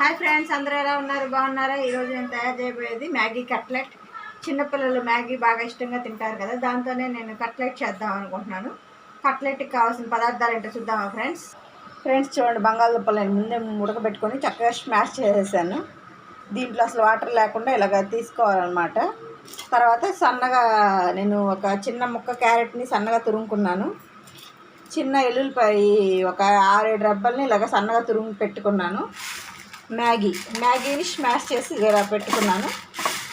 Hi friends, అందరూ ఎలా ఉన్నారు? బాగున్నారా? ఈరోజు నేను తయారు చేయబోయేది మ్యాగీ కట్లెట్. చిన్నపిల్లలు మ్యాగీ బాగా ఇష్టంగా తింటారు కదా, దాంతోనే నేను కట్లెట్ చేద్దాం అనుకుంటున్నాను. కట్లెట్కి కావాల్సిన పదార్థాలు ఏంటో చూద్దామా ఫ్రెండ్స్ చూడండి, బంగాళదుంపలు నేను ముందే ఉడకబెట్టుకొని చక్కగా స్మాష్ చేసేసాను. దీంట్లో అసలు వాటర్ లేకుండా ఇలాగ తీసుకోవాలన్నమాట. తర్వాత సన్నగా నేను ఒక చిన్న ముక్క క్యారెట్ని సన్నగా తురుముకున్నాను. చిన్న ఎల్లుల్లిపాయ ఒక 6-7 రబ్బల్ని ఇలాగ సన్నగా తురుము పెట్టుకున్నాను. మ్యాగీని స్మాష్ చేసి ఇలా పెట్టుకున్నాను.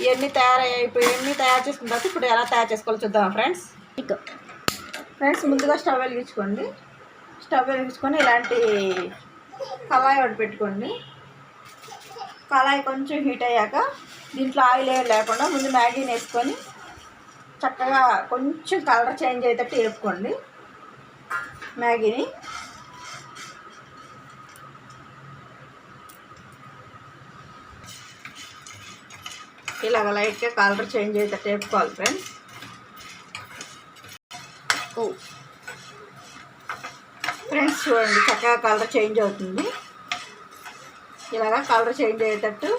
ఇవన్నీ తయారు చేసుకున్న తర్వాత ఇప్పుడు ఎలా తయారు చేసుకోవాలో చూద్దాం ఫ్రెండ్స్. ముందుగా స్టవ్ వెలిగించుకొని ఇలాంటి కళాయి ఒకటి పెట్టుకోండి. కళాయి కొంచెం హీట్ అయ్యాక దీంట్లో ఆయిల్ ఏం లేకుండా ముందు మ్యాగీని వేసుకొని చక్కగా కొంచెం కలర్ చేంజ్ అయ్యేటట్టు వేపుకోండి. మ్యాగీని ఇలాగ లైట్గా కలర్ చేంజ్ అయ్యేటట్టు వేపుకోవాలి ఫ్రెండ్స్. చూడండి, చక్కగా కలర్ చేంజ్ అవుతుంది. ఇలాగా కలర్ చేంజ్ అయ్యేటట్టు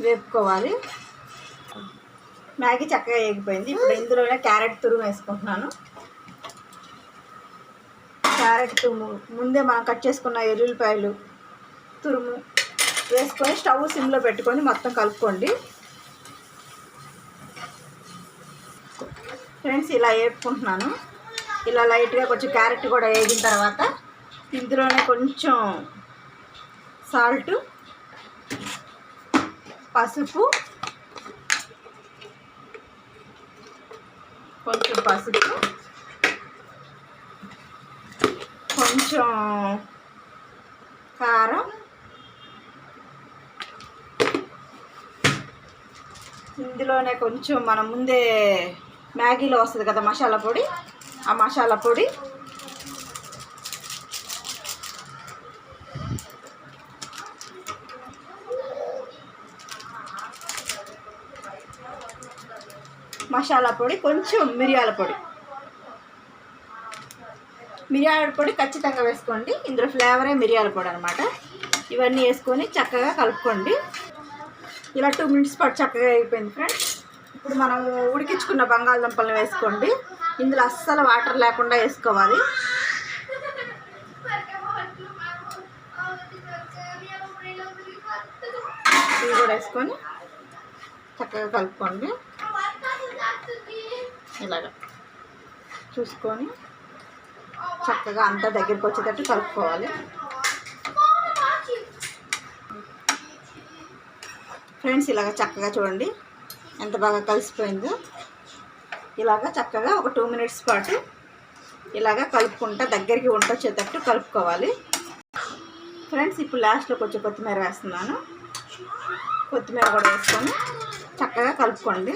వేపుకోవాలి. మ్యాగీ చక్కగా వేగిపోయింది. ఇప్పుడు ఇందులోనే క్యారెట్ తురుము వేసుకుంటున్నాను. క్యారెట్ తురుము ముందే మనం కట్ చేసుకున్న ఎల్లుల్లిపాయలు తురుము వేసుకొని స్టవ్ సిమ్లో పెట్టుకొని మొత్తం కలుపుకోండి ఫ్రెండ్స్. ఇలా వేపుకుంటున్నాను. ఇలా లైట్గా కొంచెం క్యారెట్ కూడా వేగిన తర్వాత ఇందులోనే కొంచెం సాల్ట్, పసుపు, కొంచెం కారం, ఇందులోనే కొంచెం మనం ముందే మ్యాగీలో వస్తుంది కదా మసాలా పొడి, ఆ మసాలా పొడి, కొంచెం మిరియాల పొడి ఖచ్చితంగా వేసుకోండి. ఇందులో ఫ్లేవరే మిరియాల పొడి అనమాట. ఇవన్నీ వేసుకొని చక్కగా కలుపుకోండి. ఇలా 2 మినిట్స్ పాటు చక్కగా అయిపోయింది ఫ్రెండ్స్. ఇప్పుడు మనం ఉడికించుకున్న బంగాళదుంపలను వేసుకోండి. ఇందులో అస్సలు వాటర్ లేకుండా వేసుకోవాలి. ఇవి కూడా వేసుకొని చక్కగా కలుపుకోండి. ఇలాగా చూసుకొని చక్కగా అంతా దగ్గరికి వచ్చేటట్టు కలుపుకోవాలి ఫ్రెండ్స్. ఇలాగ చక్కగా చూడండి ఎంత బాగా కలిసిపోయిందో. ఇలాగ చక్కగా ఒక 2 మినిట్స్ పాటు ఇలాగ కలుపుకుంటా దగ్గరికి వచ్చేటట్టు కలుపుకోవాలి ఫ్రెండ్స్. ఇప్పుడు లాస్ట్లో కొంచెం కొత్తిమీర వేస్తున్నాను. కొత్తిమీర కూడా వేసుకొని చక్కగా కలుపుకోండి.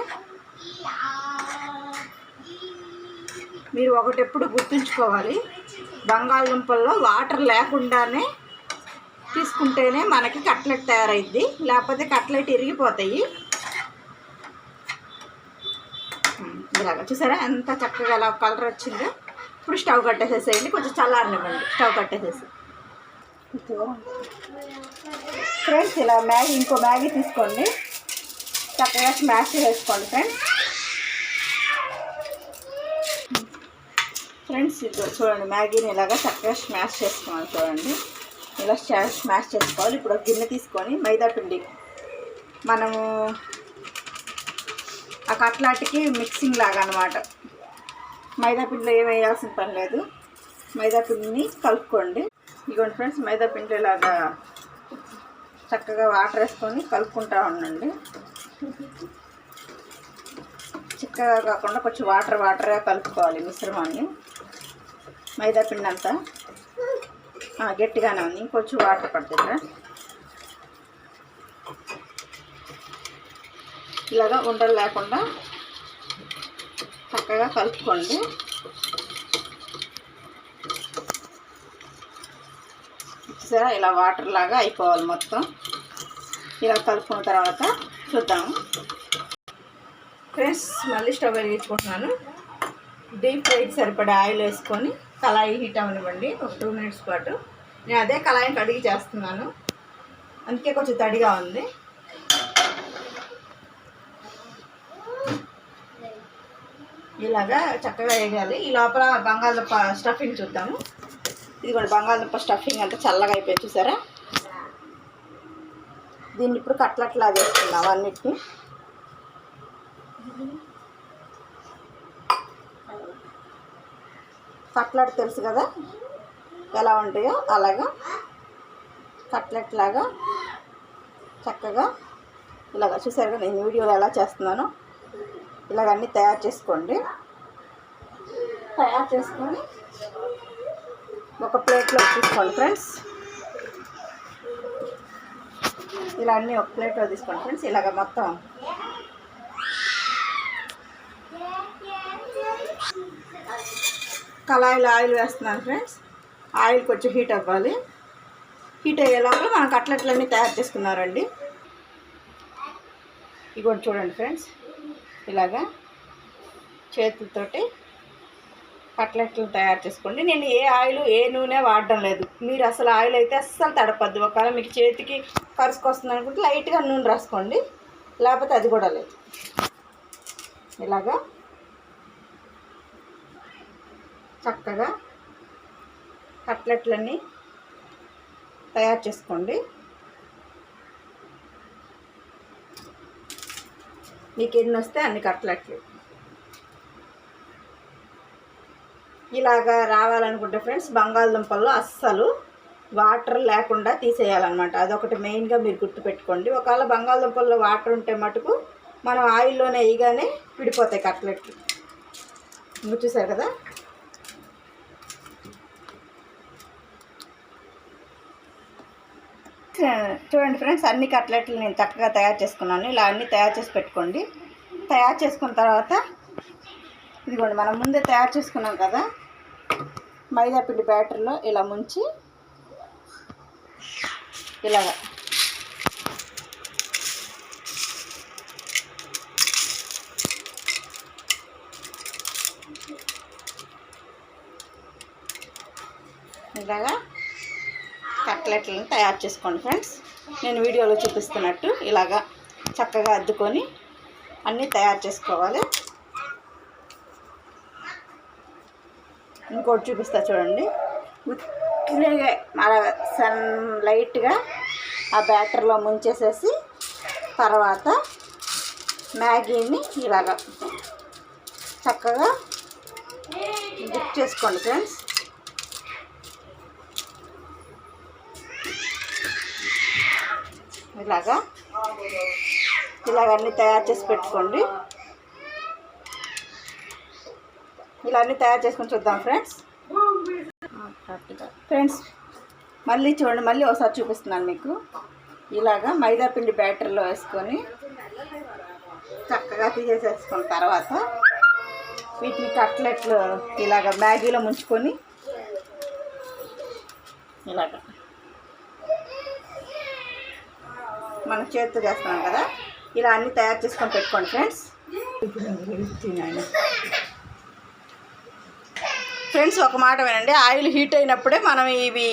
మీరు ఎప్పుడు గుర్తుంచుకోవాలి, బంగాళదుంపల్లో వాటర్ లేకుండానే తీసుకుంటేనే మనకి కట్లెట్ తయారైద్ది, లేకపోతే కట్లెట్ ఇరిగిపోతాయి. ఇలాగ చూసారా ఎంత చక్కగా ఎలా కలర్ వచ్చిందో. ఇప్పుడు స్టవ్ కట్టేసేసేయండి, కొంచెం చల్లారనివ్వండి. స్టవ్ కట్టేసేసి ఫ్రెండ్స్ ఇలా ఇంకో మ్యాగీ తీసుకోండి, చక్కగా స్మాష్ చేసుకోండి ఫ్రెండ్స్. ఇది చూడండి, మ్యాగీని ఇలాగా చక్కగా స్మాష్ చేసుకోవాలి. చూడండి, ఇలా స్మాష్ చేసుకోవాలి. ఇప్పుడు ఒక గిన్నె తీసుకొని మైదా పిండి, మనము ఆ కట్లాటికి మిక్సింగ్ లాగా అనమాట. మైదా పిండిలో ఏం వేయాల్సిన పని లేదు. మైదా పిండిని కలుపుకోండి. ఇదిగోండి ఫ్రెండ్స్, మైదా పిండి ఇలాగా చక్కగా వాటర్ వేసుకొని కలుపుకుంటూ ఉండండి. చిక్కగా కాకుండా కొంచెం వాటర్గా కలుపుకోవాలి మిశ్రమాన్ని. మైదా పిండి అంతా గట్టిగానే ఉంది, ఇంకొంచెం వాటర్ పడుతుంది. ఇలాగా ఉండలు లేకుండా చక్కగా కలుపుకోండి. సరే, ఇలా వాటర్ లాగా అయిపోవాలి మొత్తం. ఇలా కలుపుకున్న తర్వాత చూద్దాము ఫ్రెండ్స్. మళ్ళీ స్టవ్ వెలిగించుకుంటున్నాను. డీప్ ఫ్రైకి సరిపడే ఆయిల్ వేసుకొని కళాయి హీట్ అవనివ్వండి ఒక 2 మినిట్స్ పాటు. నేను అదే కళాయిని కడిగి చేస్తున్నాను. అందుకే కొంచెం తడిగా ఉంది. ఇలాగా చక్కగా వేగాలి. ఈ లోపల బంగాళదుంప స్టఫింగ్ చూద్దాము. ఇది కూడా బంగాళదుంప స్టఫింగ్ అంతా చల్లగా అయిపోయి చూసారా. దీన్ని ఇప్పుడు కట్లట్లా చేసుకున్నాం అన్నిటినీ. కట్లెట్ తెలుసు కదా ఎలా ఉంటాయో అలాగా కట్లెట్ లాగా చక్కగా ఇలాగ చూసారు కదా నేను వీడియోలో ఎలా చేస్తున్నానో ఇలాగ అన్నీ తయారు చేసుకోండి. తయారు చేసుకొని ఒక ప్లేట్లో తీసుకోండి ఫ్రెండ్స్. ఇలా అన్నీ ఒక ప్లేట్లో తీసుకోండి ఫ్రెండ్స్. ఇలాగ మొత్తం కళాయిలో ఆయిల్ వేస్తున్నాను ఫ్రెండ్స్. ఆయిల్ కొంచెం హీట్ అవ్వాలి. హీట్ అయ్యే లోపల మనం కట్లెట్లన్నీ తయారు చేసుకున్నారండి. ఇవి కూడా చూడండి ఫ్రెండ్స్, ఇలాగా చేతులతోటి కట్లెట్లు తయారు చేసుకోండి. నేను ఏ ఆయిల్ ఏ నూనె వాడడం లేదు. మీరు అసలు ఆయిల్ అయితే అస్సలు తడపద్దు. ఒకవేళ మీకు చేతికి కరుసుకొస్తుంది అనుకుంటే లైట్గా నూనె రాసుకోండి, లేకపోతే అది కూడా లేదు. ఇలాగా చక్కగా కట్లెట్లన్నీ తయారు చేసుకోండి. మీకు ఎన్ని వస్తే అన్ని కట్లెట్లు ఇలాగా రావాలనుకుంటే ఫ్రెండ్స్ బంగాళదుంపల్లో అస్సలు వాటర్ లేకుండా తీసేయాలన్నమాట. అదొకటి మెయిన్గా మీరు గుర్తుపెట్టుకోండి. ఒకవేళ బంగాళదుంపల్లో వాటర్ ఉంటే మటుకు మనం ఆయిల్లోనే వేయగానే విడిపోతాయి కట్లెట్లు. మీరు చూసారు కదా. చూడండి ఫ్రెండ్స్, అన్ని కట్లెట్లు నేను చక్కగా తయారు చేసుకున్నాను. ఇలా అన్నీ తయారు చేసి పెట్టుకోండి. తయారు చేసుకున్న తర్వాత ఇదిగోండి మనం ముందే తయారు చేసుకున్నాం కదా మైదా పిండి బ్యాటర్లో ఇలా ముంచి ఇలాగా కట్లెట్లను తయారు చేసుకోండి ఫ్రెండ్స్. నేను వీడియోలో చూపిస్తున్నట్టు ఇలాగా చక్కగా అద్దుకొని అన్నీ తయారు చేసుకోవాలి. ఇంకోటి చూపిస్తా చూడండి. ఉత్తిగా అలా లైట్గా ఆ బ్యాటర్లో ముంచేసేసి తర్వాత మ్యాగీని ఇలాగా చక్కగా డిప్ చేసుకోండి ఫ్రెండ్స్. ఇలాగా అన్నీ తయారు చేసి పెట్టుకోండి. ఇలా అన్నీ తయారు చేసుకొని చూద్దాం ఫ్రెండ్స్. మళ్ళీ చూడండి, మళ్ళీ ఒకసారి చూపిస్తున్నాను మీకు. ఇలాగా మైదా పిండి బ్యాటర్లో వేసుకొని చక్కగా తీసేసుకున్న తర్వాత వీటిని కట్లెట్లు ఇలాగ మ్యాగీలో ముంచుకొని ఇలాగ మనం చేతితో చేస్తున్నాం కదా ఇలా అన్నీ తయారు చేసుకొని పెట్టుకోండి ఫ్రెండ్స్. ఫ్రెండ్స్ ఒక మాట వినండి, ఆయిల్ హీట్ అయినప్పుడే మనం ఇవి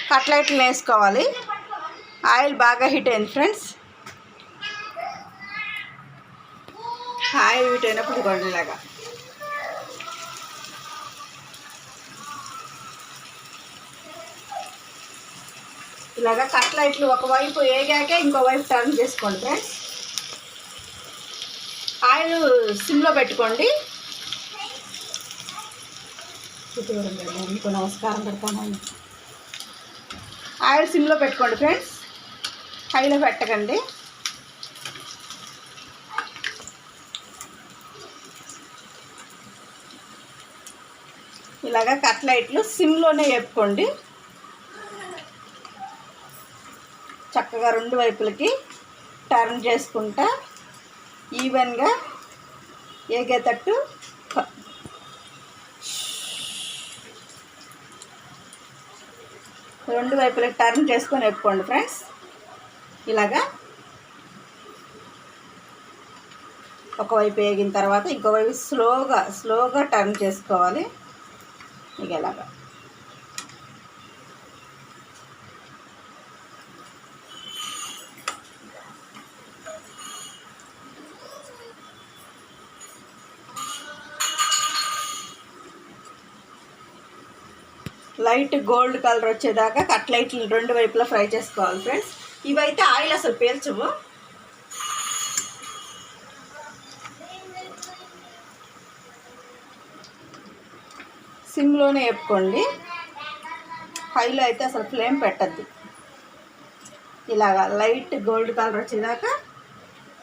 కట్లెట్లు వేసుకోవాలి. ఆయిల్ బాగా హీట్ అయింది ఫ్రెండ్స్. ఆయిల్ హీట్ అయినప్పుడు ఇదిగోండి ఇలాగా కట్లెట్లు ఒకవైపు వేగాకే ఇంకోవైపు టర్న్ చేసుకోండి ఫ్రెండ్స్. ఆయిల్ సిమ్లో పెట్టుకోండి. నమస్కారం పెడతాను. ఆయిల్ సిమ్లో పెట్టుకోండి ఫ్రెండ్స్, హైలో పెట్టకండి. ఇలాగా కట్లెట్లు సిమ్లోనే వేపుకోండి. చక్కగా రెండు వైపులకి టర్న్ చేసుకుంటా ఈవెన్గా ఏగేటట్టు రెండు వైపులకి టర్న్ చేసుకొని వేపుకోండి ఫ్రెండ్స్. ఇలాగా ఒకవైపు వేగిన తర్వాత ఇంకోవైపు స్లోగా టర్న్ చేసుకోవాలి. ఇక ఇలాగా లైట్ గోల్డ్ కలర్ వచ్చేదాకా కట్లెట్లు రెండు వైపులా ఫ్రై చేసుకోవాలి ఫ్రెండ్స్. ఇవైతే ఆయిల్ అసలు పీల్చవు. సిమ్లోనే వేపుకోండి, హైలో అయితే అసలు ఫ్లేమ్ పెట్టద్దు. ఇలాగా లైట్ గోల్డ్ కలర్ వచ్చేదాకా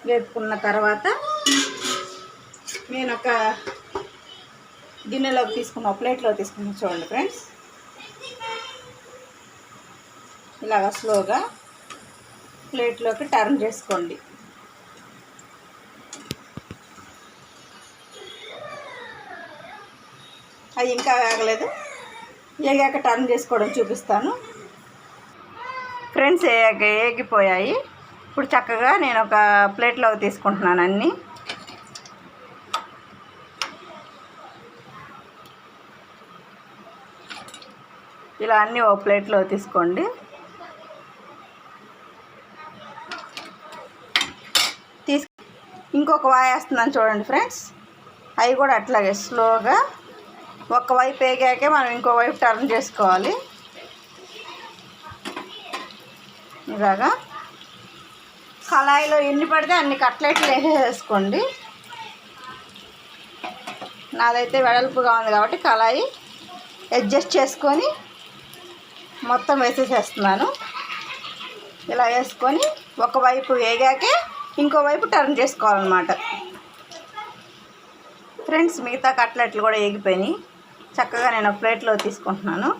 వేపుకున్న తర్వాత నేను ఒక గిన్నెలోకి తీసుకున్న ప్లేట్లో తీసుకున్న చూడండి ఫ్రెండ్స్. ఇలాగ స్లోగా ప్లేట్లోకి టర్న్ చేసుకోండి. అది ఇంకా వేగలేదు, ఏగాక టర్న్ చేసుకోవడం చూపిస్తాను ఫ్రెండ్స్. ఏగిపోయాయి. ఇప్పుడు చక్కగా నేను ఒక ప్లేట్లోకి తీసుకుంటున్నాను అన్నీ. ఇలా అన్నీ ఒక ప్లేట్లో తీసుకోండి. ఇంకొక వాయి వేస్తున్నాను చూడండి ఫ్రెండ్స్. అవి కూడా అట్లాగే స్లోగా ఒకవైపు వేగాకే మనం ఇంకోవైపు టర్న్ చేసుకోవాలి. ఇలాగా కళాయిలో ఎన్ని పడితే అన్ని కట్లెట్లు వేసేసుకోండి. నాదైతే వెడల్పుగా ఉంది కాబట్టి కళాయి అడ్జస్ట్ చేసుకొని మొత్తం వేసేసేస్తున్నాను. ఇలా వేసుకొని ఒకవైపు వేగాకే ఇంకోవైపు టర్న్ చేసుకోవాలన్నమాట ఫ్రెండ్స్. మిగతా కట్లెట్లు కూడా వేగిపోయినాయి. చక్కగా నేను ఒక ప్లేట్లో తీసుకుంటున్నాను.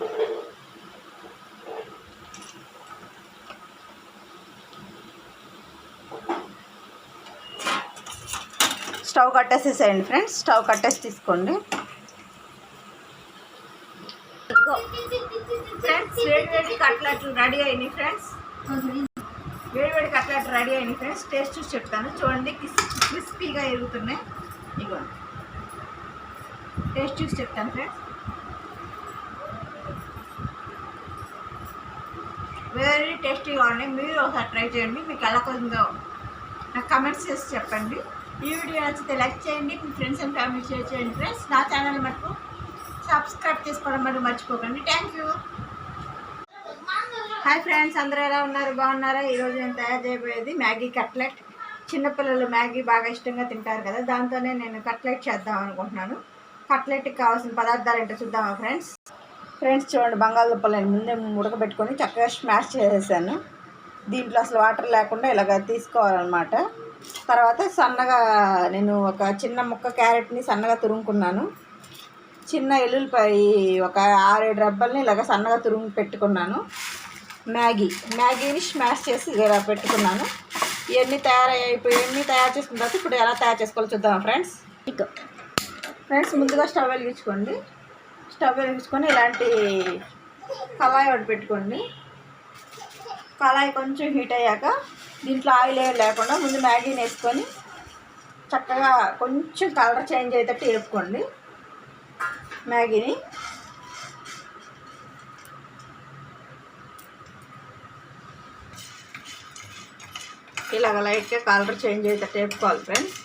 Stove కట్టేసేసేయండి friends. స్టవ్ కట్టేసి తీసుకోండి ఫ్రెండ్స్. వేడి కట్లెట్లు రెడీ అయినాయి ఫ్రెండ్స్. వేడి కట్లెట్లు రెడీ అయినాయి ఫ్రెండ్స్. టేస్ట్ చూసి చెప్తాను చూడండి. క్రిస్పీగా ఎరుగుతున్నాయి. ఇగో టేస్ట్ చూసి చెప్తాను ఫ్రెండ్స్. వెరీ టేస్టీగా ఉన్నాయి. మీరు ఒకసారి ట్రై చేయండి. మీకు ఎలా కొందో నాకు కమెంట్స్ చేసి చెప్పండి. ఈ వీడియో నచ్చితే లైక్ చేయండి, మీ ఫ్రెండ్స్ అండ్ ఫ్యామిలీ షేర్ చేయండి ఫ్రెండ్స్. నా ఛానల్ మటుకు సబ్స్క్రైబ్ చేసుకోవడం మటుకు మర్చిపోకండి. Thank you. హాయ్ ఫ్రెండ్స్, అందరూ ఎలా ఉన్నారు? బాగున్నారా? ఈరోజు నేను తయారు చేయబోయేది మ్యాగీ కట్లెట్. చిన్నపిల్లలు మ్యాగీ బాగా ఇష్టంగా తింటారు కదా, దాంతోనే నేను కట్లెట్ చేద్దాం అనుకుంటున్నాను. కట్లెట్కి కావాల్సిన పదార్థాలు ఏంటో చూద్దామా ఫ్రెండ్స్. చూడండి, బంగాళదుంపలు నేను ముందే ఉడకబెట్టుకొని చక్కగా స్మాష్ చేసేసాను. దీంట్లో అసలు వాటర్ లేకుండా ఇలాగ తీసుకోవాలన్నమాట. తర్వాత సన్నగా నేను ఒక చిన్న ముక్క క్యారెట్ని సన్నగా తురుముకున్నాను. చిన్న ఎల్లుల్లిపాయ ఒక 6-7 రెబ్బల్ని ఇలాగ సన్నగా తురుము పెట్టుకున్నాను. మ్యాగీని స్మాష్ చేసి ఇలా పెట్టుకున్నాను. ఇవన్నీ తయారు చేసుకున్న తర్వాత ఇప్పుడు ఎలా తయారు చేసుకోవాలో చూద్దాం ఫ్రెండ్స్. ముందుగా స్టవ్ వెలిగించుకోండి. ఇలాంటి కళాయి ఒకటి పెట్టుకోండి. కళాయి కొంచెం హీట్ అయ్యాక దీంట్లో ఆయిల్ ఏం లేకుండా ముందు మ్యాగీని వేసుకొని చక్కగా కొంచెం కలర్ చేంజ్ అయ్యేటట్టు వేపుకోండి. మ్యాగీని ఇలాగ లైట్గా కలర్ చేంజ్ అయ్యేటట్టు వేపుకోవాలి ఫ్రెండ్స్.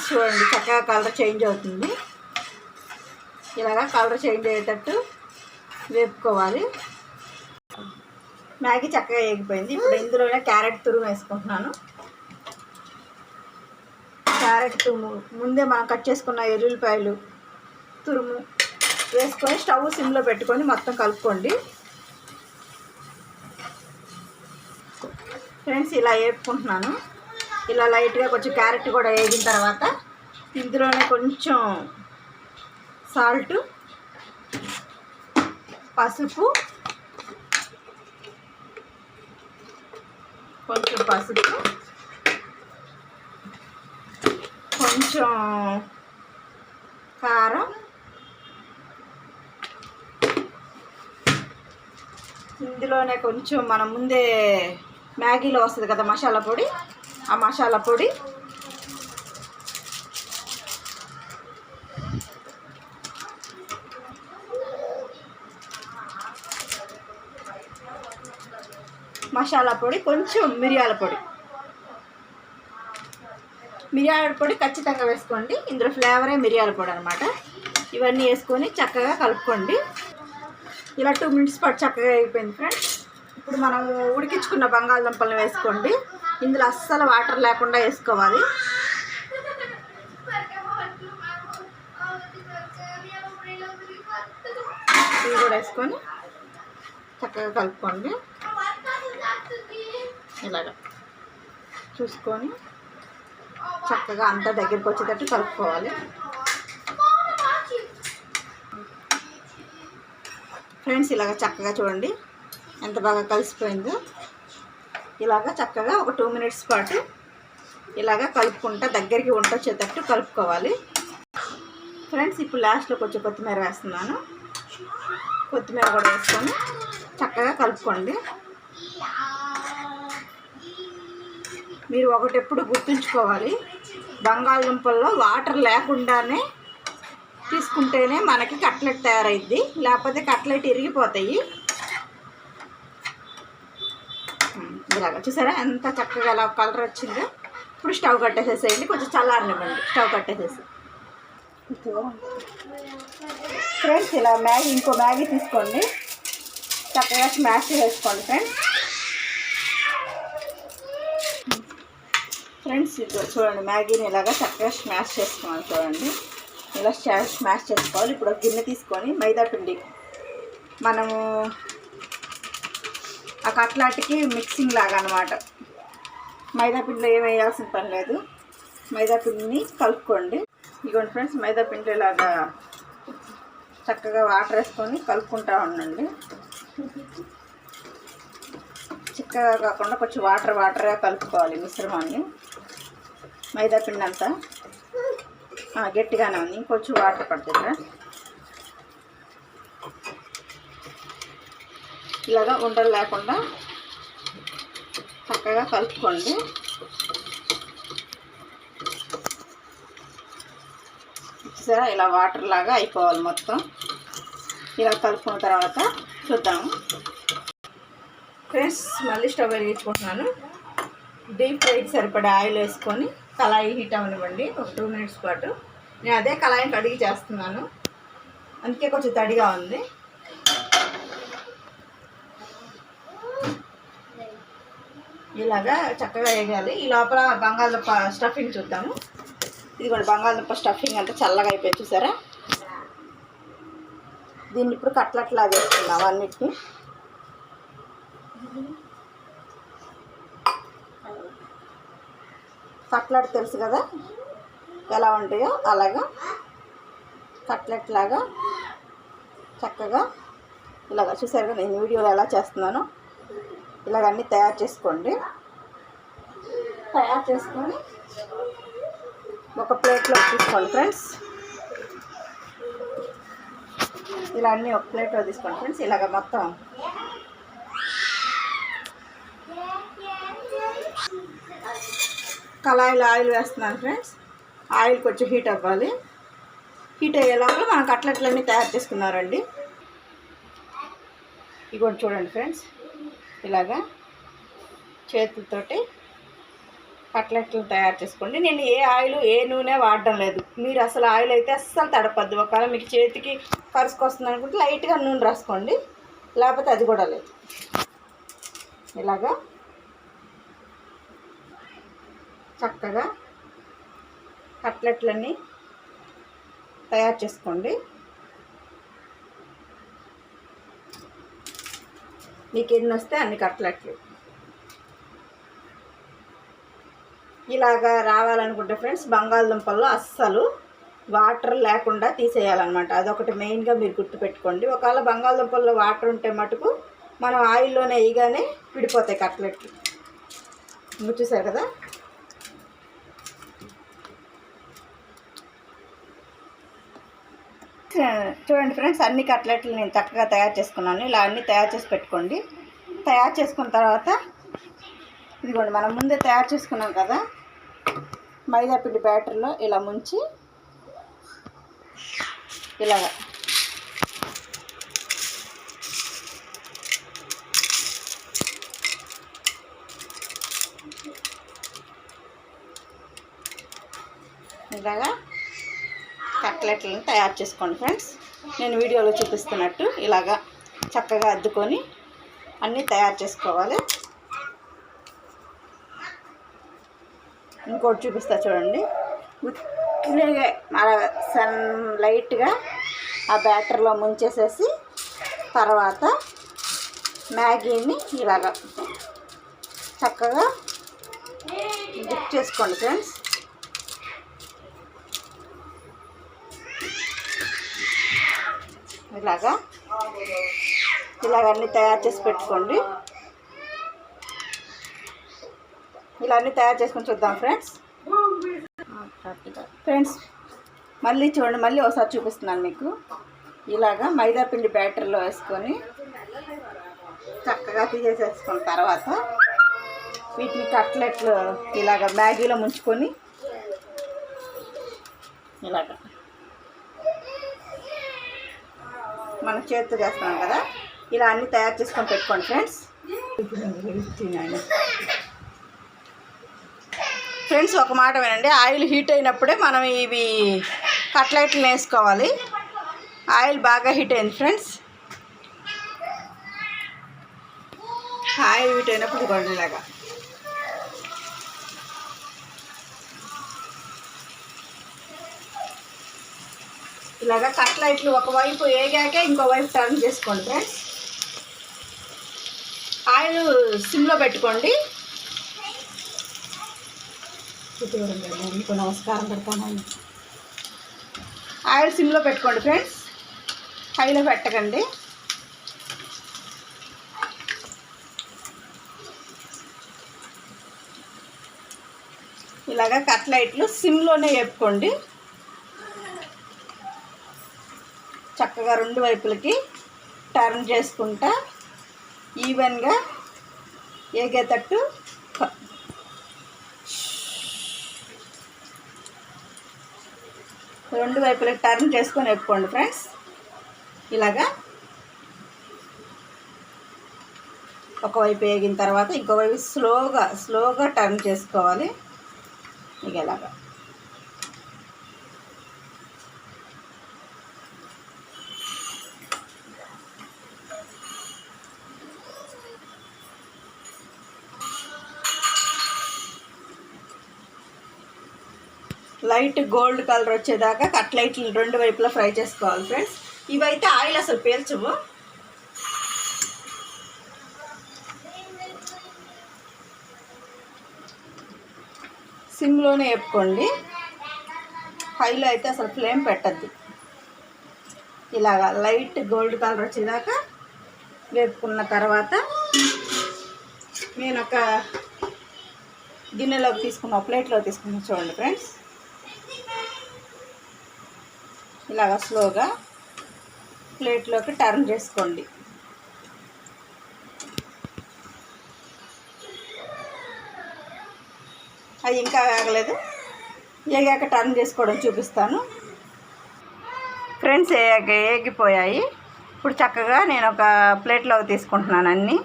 చూడండి, చక్కగా కలర్ చేంజ్ అవుతుంది. ఇలాగా కలర్ చేంజ్ అయ్యేటట్టు వేపుకోవాలి. మ్యాగీ చక్కగా వేగిపోయింది. ఇప్పుడు ఇందులోనే క్యారెట్ తురుము వేసుకుంటున్నాను. క్యారెట్ తురుము ముందే మనం కట్ చేసుకున్న ఎల్లుల్లిపాయలు తురుము వేసుకొని స్టవ్ సిమ్లో పెట్టుకొని మొత్తం కలుపుకోండి ఫ్రెండ్స్. ఇలా వేపుకుంటున్నాను. ఇలా లైట్గా కొంచెం క్యారెట్ కూడా వేగిన తర్వాత ఇందులోనే కొంచెం సాల్ట్, పసుపు, కొంచెం కారం, ఇందులోనే కొంచెం మనం ముందే మ్యాగీలో వస్తుంది కదా మసాలా పొడి, ఆ మసాలా పొడి, కొంచెం మిరియాల పొడి మిరియాల పొడి ఖచ్చితంగా వేసుకోండి, ఇందులో ఫ్లేవరే మిరియాల పొడి అనమాట. ఇవన్నీ వేసుకొని చక్కగా కలుపుకోండి. ఇలా 2 మినిట్స్ పాటు చక్కగా అయిపోయింది ఫ్రెండ్స్. ఇప్పుడు మనం ఉడికించుకున్న బంగాళదుంపలను వేసుకోండి. ఇందులో అస్సలు వాటర్ లేకుండా వేసుకోవాలి. ఇవి కూడా వేసుకొని చక్కగా కలుపుకోండి. ఇలాగా చూసుకొని చక్కగా అంతా దగ్గరికి వచ్చేటట్టు కలుపుకోవాలి. ఫ్రెండ్స్ ఇలాగ చక్కగా చూడండి ఎంత బాగా కలిసిపోయిందో. ఇలాగ చక్కగా ఒక 2 మినిట్స్ పాటు ఇలాగ కలుపుకుంటా దగ్గరికి వచ్చేటట్టు కలుపుకోవాలి. ఫ్రెండ్స్ ఇప్పుడు లాస్ట్లో కొంచెం కొత్తిమీర వేస్తున్నాను. కొత్తిమీర కూడా వేసుకొని చక్కగా కలుపుకోండి. మీరు ఒకటెప్పుడు గుర్తుంచుకోవాలి, బంగాళదుంపల్లో వాటర్ లేకుండానే తీసుకుంటేనే మనకి కట్లెట్ తయారైద్ది, లేకపోతే కట్లెట్ ఇరిగిపోతాయి. ఇలాగ చూసారా ఎంత చక్కగా ఎలా కలర్ వచ్చిందో. ఇప్పుడు స్టవ్ కట్టేసేసేయండి, కొంచెం చల్లారనివ్వండి. స్టవ్ కట్టేసేసి ఫ్రెండ్స్ ఇలా ఇంకో మ్యాగీ తీసుకోండి, చక్కగా స్మాష్ చేసుకోండి ఫ్రెండ్స్ ఇది చూడండి, మ్యాగీని ఇలాగా చక్కగా స్మాష్ చేసుకోవాలి. చూడండి ఇలా స్మాష్ చేసుకోవాలి. ఇప్పుడు ఒక గిన్నె తీసుకొని మైదా పిండి, మనము ఆ కట్లాటికి మిక్సింగ్ లాగా అనమాట. మైదా పిండిలో ఏం వేయాల్సిన పని లేదు. మైదా పిండిని కలుపుకోండి. ఇదిగోండి ఫ్రెండ్స్, మైదా పిండి ఇలాగా చక్కగా వాటర్ వేసుకొని కలుపుకుంటూ ఉండండి. చిక్కగా కాకుండా కొంచెం వాటర్గా కలుపుకోవాలి మిశ్రమాన్ని. మైదా పిండి అంతా గట్టిగానే ఉంది, ఇంకొంచెం వాటర్ పడుతుంది. ఇలాగా ఉండలు లేకుండా చక్కగా కలుపుకోండి. చూసారా ఇలా వాటర్ లాగా అయిపోవాలి మొత్తం. ఇలా కలుపుకున్న తర్వాత చూద్దాము ఫ్రెండ్స్. మళ్ళీ స్టవ్ వెలిగించుకుంటున్నాను. డీప్ ఫ్రైకి సరిపడే ఆయిల్ వేసుకొని కళాయి హీట్ అవ్వనివ్వండి ఒక 2 మినిట్స్ పాటు. నేను అదే కళాయిని కడిగి చేస్తున్నాను, అందుకే కొంచెం తడిగా ఉంది. ఇలాగా చక్కగా వేయాలి. ఈ లోపల బంగాళదుంప స్టఫింగ్ చూద్దాము. ఇది కూడా బంగాళదుంప స్టఫింగ్ అంతా చల్లగా అయిపోయి చూసారా. దీన్ని ఇప్పుడు కట్లట్లా చేసుకుందాం అన్నిటినీ. కట్లెట్ తెలుసు కదా ఎలా ఉంటాయో అలాగా కట్లెట్ లాగా చక్కగా ఇలాగ చూసారు కదా నేను వీడియోలో ఎలా చేస్తున్నానో ఇలాగ అన్నీ తయారు చేసుకోండి. తయారు చేసుకొని ఒక ప్లేట్లో తీసుకోండి ఫ్రెండ్స్. ఇలా అన్నీ ఒక ప్లేట్లో తీసుకోండి ఫ్రెండ్స్. ఇలాగ మొత్తం కళాయిలో ఆయిల్ వేస్తున్నాను ఫ్రెండ్స్. ఆయిల్ కొంచెం హీట్ అవ్వాలి. హీట్ అయ్యే లోపల మనం కట్లెట్లన్నీ తయారు చేసుకున్నారండి. ఇగోండి చూడండి ఫ్రెండ్స్, ఇలాగా చేతులతోటి కట్లెట్లు తయారు చేసుకోండి. నేను ఏ ఆయిల్ ఏ నూనె వాడడం లేదు. మీరు అసలు ఆయిల్ అయితే అస్సలు తడపద్దు. ఒకవేళ మీకు చేతికి కరుసుకొస్తుంది అనుకుంటే లైట్గా నూనె రాసుకోండి, లేకపోతే అది కూడా లేదు. ఇలాగా చక్కగా కట్లెట్లన్నీ తయారు చేసుకోండి. మీకు ఎన్ని వస్తే అన్ని కట్లెట్లు ఇలాగా రావాలనుకుంటే ఫ్రెండ్స్ బంగాళదుంపల్లో అస్సలు వాటర్ లేకుండా తీసేయాలన్నమాట. అదొకటి మెయిన్గా మీరు గుర్తుపెట్టుకోండి. ఒకవేళ బంగాళదుంపల్లో వాటర్ ఉంటే మటుకు మనం ఆయిల్లోనే వేయగానే విడిపోతాయి కట్లెట్లు. ఇంకా చూసారు కదా. చూడండి ఫ్రెండ్స్, అన్ని కట్లెట్లు నేను చక్కగా తయారు చేసుకున్నాను. ఇలా అన్నీ తయారు చేసి పెట్టుకోండి. తయారు చేసుకున్న తర్వాత ఇదిగోండి మనం ముందే తయారు చేసుకున్నాం కదా మైదా పిండి బ్యాటర్లో ఇలా ముంచి ఇలాగా ఇలాగా కట్లెట్లను తయారు చేసుకోండి ఫ్రెండ్స్. నేను వీడియోలో చూపిస్తున్నట్టు ఇలాగా చక్కగా అద్దుకొని అన్నీ తయారు చేసుకోవాలి. ఇంకోటి చూపిస్తా చూడండి. ఉట్టిగా అలా లైట్గా ఆ బ్యాటర్లో ముంచేసేసి తర్వాత మ్యాగీని ఇలాగా చక్కగా డిప్ చేసుకోండి ఫ్రెండ్స్. ఇలాగా అన్నీ తయారు చేసి పెట్టుకోండి. ఇలా అన్నీ తయారు చేసుకొని చూద్దాం ఫ్రెండ్స్. మళ్ళీ చూడండి, మళ్ళీ ఒకసారి చూపిస్తున్నాను మీకు. ఇలాగా మైదా పిండి బ్యాటర్లో వేసుకొని చక్కగా తీసేసుకున్న తర్వాత వీటిని కట్లెట్లు ఇలాగ మ్యాగీలో ముంచుకొని ఇలాగ మనం చేతితో చేస్తున్నాం కదా, ఇలా అన్నీ తయారు చేసుకొని పెట్టుకోండి ఫ్రెండ్స్. ఫ్రెండ్స్ ఒక మాట వినండి, ఆయిల్ హీట్ అయినప్పుడే మనం ఇవి కట్లెట్లు వేసుకోవాలి. ఆయిల్ బాగా హీట్ అయింది ఫ్రెండ్స్. ఆయిల్ హీట్ అయినప్పుడు ఇదిగోండి ఇలాగా కట్లెట్లు ఒకవైపు వేగాకే ఇంకో వైపు టర్న్ చేసుకోండి ఫ్రెండ్స్. ఆయిల్ సిమ్లో పెట్టుకోండి. నమస్కారం పెడతాను. ఆయిల్ సిమ్లో పెట్టుకోండి ఫ్రెండ్స్, హైలో పెట్టకండి. ఇలాగా కట్లెట్లు సిమ్లోనే వేపుకోండి. చక్కగా రెండు వైపులకి టర్న్ చేసుకుంటా ఈవెన్గా ఏగేటట్టు రెండు వైపులకి టర్న్ చేసుకొని వేపుకోండి ఫ్రెండ్స్. ఇలాగా ఒకవైపు వేగిన తర్వాత ఇంకోవైపు స్లోగా టర్న్ చేసుకోవాలి. ఇక ఇలాగా లైట్ గోల్డ్ కలర్ వచ్చేదాకా కట్లెట్లు రెండు వైపులా ఫ్రై చేసుకోవాలి ఫ్రెండ్స్. ఇవైతే ఆయిల్ అసలు పీల్చవు. సిమ్లోనే వేపుకోండి, హైలో అయితే అసలు ఫ్లేమ్ పెట్టద్దు. ఇలాగా లైట్ గోల్డ్ కలర్ వచ్చేదాకా వేపుకున్న తర్వాత నేను ఒక గిన్నెలోకి తీసుకున్న ప్లేట్లో తీసుకున్న చూడండి ఫ్రెండ్స్. ఇలాగా స్లోగా ప్లేట్లోకి టర్న్ చేసుకోండి. అది ఇంకా వేగలేదు, వేగాక టర్న్ చేసుకోవడం చూపిస్తాను ఫ్రెండ్స్. ఏగిపోయాయి. ఇప్పుడు చక్కగా నేను ఒక ప్లేట్లోకి తీసుకుంటున్నాను అన్నీ.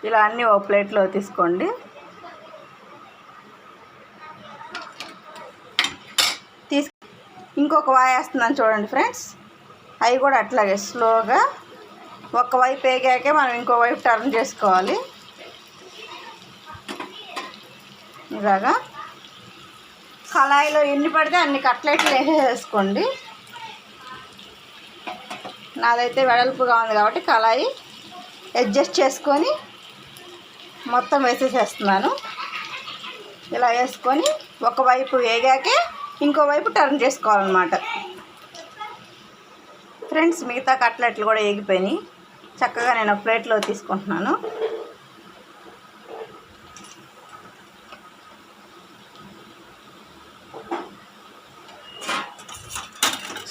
ఇలా అన్నీ ఒక ప్లేట్లో తీసుకోండి. ఇంకొక వాయేస్తున్నాను చూడండి ఫ్రెండ్స్. అవి కూడా అట్లాగే స్లోగా ఒకవైపు వేగాకే మనం ఇంకోవైపు టర్న్ చేసుకోవాలి. ఇలాగా కళాయిలో ఎన్ని పడితే అన్ని కట్లెట్లు వేసేసుకోండి. నాదైతే వెడల్పుగా ఉంది కాబట్టి కళాయి అడ్జస్ట్ చేసుకొని మొత్తం వేసేసేస్తున్నాను. ఇలా వేసుకొని ఒకవైపు వేగాకే ఇంకోవైపు టర్న్ చేసుకోవాలన్నమాట ఫ్రెండ్స్. మిగతా కట్లెట్లు కూడా వేగిపోయినాయి. చక్కగా నేను ప్లేట్లో తీసుకుంటున్నాను.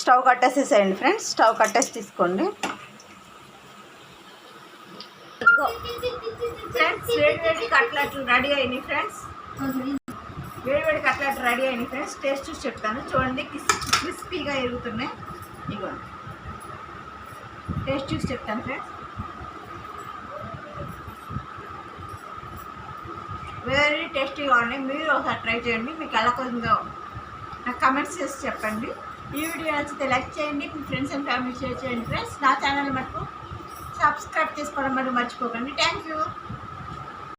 Stove కట్టేసేసేయండి friends. స్టవ్ కట్టేసి తీసుకోండి ఫ్రెండ్స్. వేడి కట్లెట్లు రెడీ అయినాయి ఫ్రెండ్స్. వేడి కట్లెట్లు రెడీ అయినాయి ఫ్రెండ్స్. టేస్ట్ చూసి చెప్తాను చూడండి. క్రిస్పీగా ఎరుగుతున్నాయి. ఇదిగోండి టేస్ట్ చూసి చెప్తాను ఫ్రెండ్స్. వెరీ టేస్టీగా ఉన్నాయి. మీరు ఒకసారి ట్రై చేయండి. మీకు ఎలా కొందో నాకు కమెంట్స్ చేసి చెప్పండి. ఈ వీడియో నచ్చితే లైక్ చేయండి, మీ ఫ్రెండ్స్ అండ్ ఫ్యామిలీ షేర్ చేయండి. ఫ్రెండ్స్ నా ఛానల్ మటుకు సబ్స్క్రైబ్ చేసుకోవడం మరి మర్చిపోకండి. Thank you.